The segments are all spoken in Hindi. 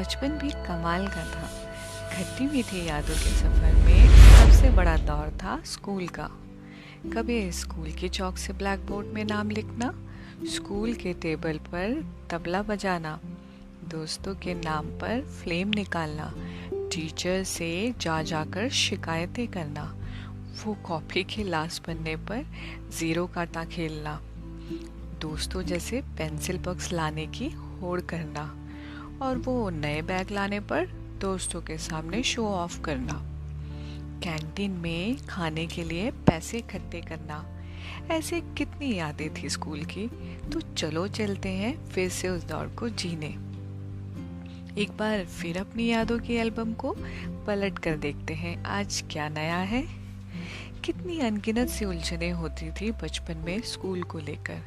बचपन भी कमाल का था। खट्टी मीठी यादों के सफर में सबसे बड़ा दौर था स्कूल का। कभी स्कूल के चौक से ब्लैक बोर्ड में नाम लिखना, स्कूल के टेबल पर तबला बजाना, दोस्तों के नाम पर फ्लेम निकालना, टीचर से जा जाकर शिकायतें करना, वो कॉपी के लास्ट पन्ने पर जीरो काटा खेलना, दोस्तों जैसे पेंसिल बॉक्स लाने की होड़ करना और वो नए बैग लाने पर दोस्तों के सामने शो ऑफ करना, कैंटीन में खाने के लिए पैसे इकट्ठे करना। ऐसे कितनी यादें थी स्कूल की। तो चलो चलते हैं फिर से उस दौर को जीने। एक बार फिर अपनी यादों की एल्बम को पलट कर देखते हैं, आज क्या नया है। कितनी अनगिनत सी उलझने होती थी बचपन में स्कूल को लेकर,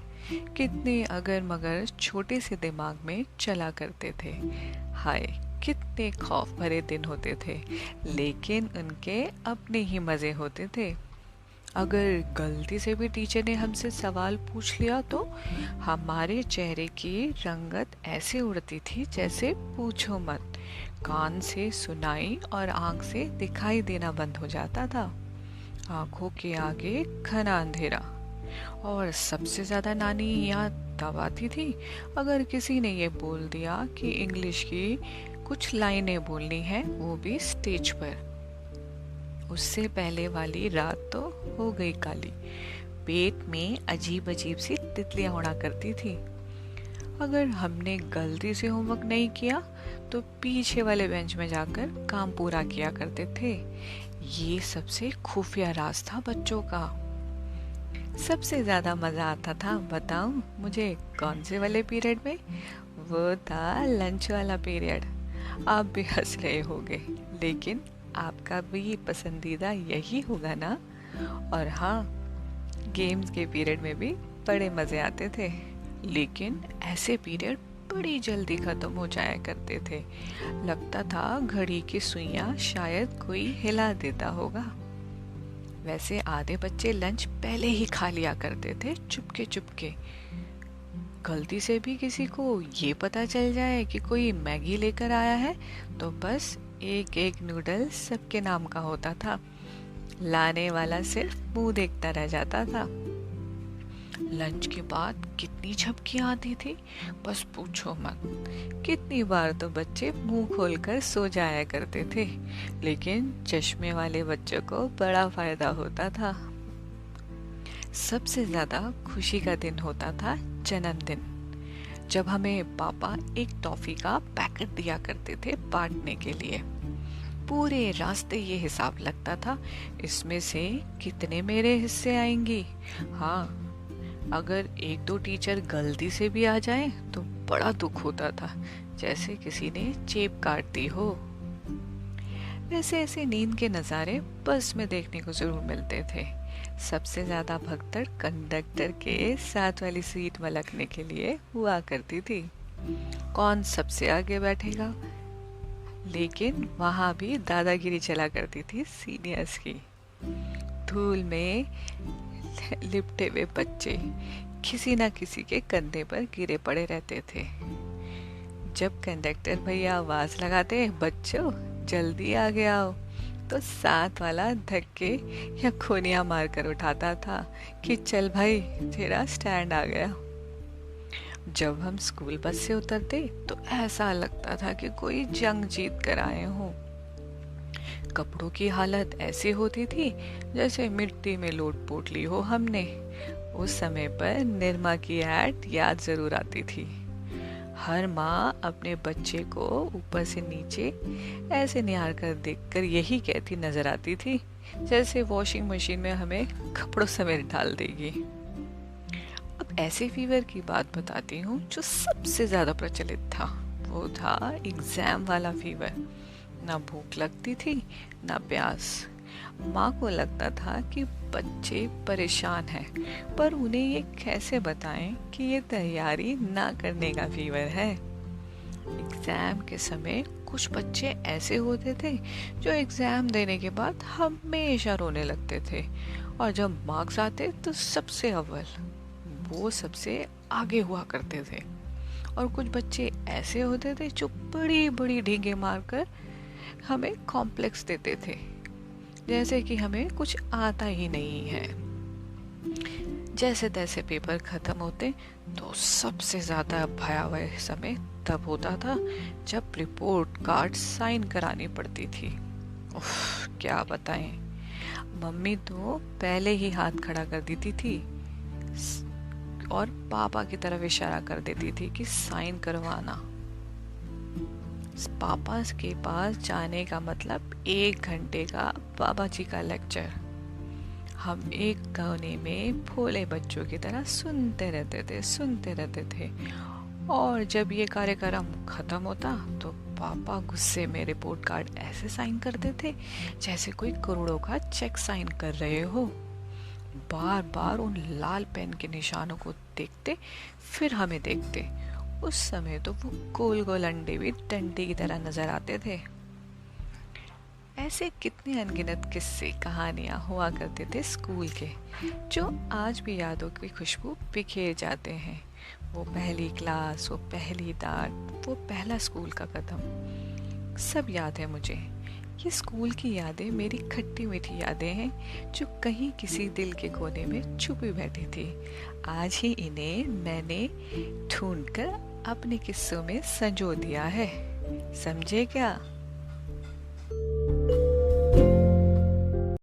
कितने अगर मगर छोटे से दिमाग में चला करते थे। हाय, कितने खौफ भरे दिन होते थे, लेकिन उनके अपने ही मजे होते थे। अगर गलती से भी टीचर ने हमसे सवाल पूछ लिया तो हमारे चेहरे की रंगत ऐसे उड़ती थी जैसे पूछो मत, कान से सुनाई और आंख से दिखाई देना बंद हो जाता था। आंखों के आगे घना अंधेरा। और सबसे ज्यादा नानी याद तब आती थी अगर किसी ने ये बोल दिया कि इंग्लिश की कुछ लाइनें बोलनी है, वो भी स्टेज पर। उससे पहले वाली रात तो हो गई काली, पेट में अजीब अजीब सी तितलियां उड़ा करती थी। अगर हमने गलती से होमवर्क नहीं किया तो पीछे वाले बेंच में जाकर काम पूरा किया करते थे। ये सबसे खुफिया राज था बच्चों का। सबसे ज्यादा मजा आता था, बताऊं मुझे कौन से वाले पीरियड में? वो था लंच वाला पीरियड। आप भी हंस रहे होंगे, लेकिन आपका भी पसंदीदा यही होगा ना। और हाँ, गेम्स के पीरियड में भी बड़े मजे आते थे, लेकिन ऐसे पीरियड बड़ी जल्दी खत्म हो जाया करते थे। लगता था घड़ी की सुइयां शायद कोई हिला देता होगा। वैसे आधे बच्चे लंच पहले ही खा लिया करते थे चुपके चुपके। गलती से भी किसी को ये पता चल जाए कि कोई मैगी लेकर आया है तो बस एक एक नूडल सबके नाम का होता था। लाने वाला सिर्फ मुंह देखता रह जाता था। लंच के बाद कितनी झपकियां आती थी, बस पूछो मत। कितनी बार तो बच्चे मुंह खोलकर सो जाया करते थे, लेकिन चश्मे वाले बच्चों को बड़ा फायदा होता था। सबसे ज्यादा खुशी का दिन होता था जन्मदिन, जब हमें पापा एक टॉफी का पैकेट दिया करते थे बांटने के लिए। पूरे रास्ते ये हिसाब लगता था, इसमें से कितने मेरे हिस्से आएंगी। हाँ, अगर एक दो टीचर गलती से भी आ जाए तो बड़ा दुख होता था, जैसे किसी ने जेब काट दी हो। वैसे ऐसे नींद के नज़ारे बस में देखने को जरूर मिलते थे। सबसे ज्यादा भगदड़ कंडक्टर के साथ वाली सीट मलकने के लिए हुआ करती थी, कौन सबसे आगे बैठेगा। लेकिन वहां भी दादागिरी चला करती थी सीनियर्स की। धूल में लिपटे हुए बच्चे किसी ना किसी के कंधे पर गिरे पड़े रहते थे। जब कंडक्टर भैया आवाज लगाते, बच्चों जल्दी आगे आओ, तो साथ वाला धक्के या खोनिया मार कर उठाता था कि चल भाई तेरा स्टैंड आ गया। जब हम स्कूल बस से उतरते तो ऐसा लगता था कि कोई जंग जीत कर आए हों। कपड़ों की हालत ऐसी होती थी जैसे मिट्टी में लोट पोट ली हो हमने। उस समय पर निरमा की ऐड याद जरूर आती थी। हर माँ अपने बच्चे को ऊपर से नीचे ऐसे निहार कर देखकर यही कहती नजर आती थी जैसे वॉशिंग मशीन में हमें कपड़ों समेत डाल देगी। अब ऐसे फीवर की बात बताती हूँ जो सबसे ज्यादा प्रचलित था। वो था एग्जाम वाला फीवर। ना भूख लगती थी ना प्यास। माँ को लगता था कि बच्चे परेशान हैं, पर उन्हें ये कैसे बताएं कि ये तैयारी ना करने का फीवर है। एग्जाम के समय कुछ बच्चे ऐसे होते थे जो एग्जाम देने के बाद हमेशा रोने लगते थे, और जब मार्क्स आते तो सबसे अव्वल वो सबसे आगे हुआ करते थे। और कुछ बच्चे ऐसे होते थे जो बड़ी बड़ी ढींगे मारकर हमें कॉम्प्लेक्स देते थे, जैसे कि हमें कुछ आता ही नहीं है। जैसे तैसे पेपर खत्म होते तो सबसे ज्यादा भयावह समय तब होता था जब रिपोर्ट कार्ड साइन करानी पड़ती थी। उफ, क्या बताएं। मम्मी तो पहले ही हाथ खड़ा कर देती थी और पापा की तरफ इशारा कर देती थी कि साइन करवाना। पापा के पास जाने का मतलब 1 घंटे का बाबा जी का लेक्चर। हम एक कोने में भोले बच्चों की तरह सुनते रहते थे। और जब ये कार्यक्रम खत्म होता तो पापा गुस्से में रिपोर्ट कार्ड ऐसे साइन करते थे जैसे कोई करोड़ों का चेक साइन कर रहे हो। बार बार उन लाल पेन के निशानों को देखते, फिर हमें देखते। उस समय तो वो गोल गोल अंडे भी डंडे की तरह नजर आते थे। ऐसे कितने अनगिनत किस्से कहानियां हुआ करते थे स्कूल के, जो आज भी यादों की खुशबू बिखेर जाते हैं। वो पहली क्लास, वो पहली डांट, वो पहला स्कूल का कदम, सब याद है मुझे। ये स्कूल की यादें मेरी खट्टी मीठी यादें हैं जो कहीं किसी दिल के कोने में छुपी बैठी थी। आज ही इन्हें मैंने ढूंढकर अपने किस्सों में संजो दिया है। समझे क्या?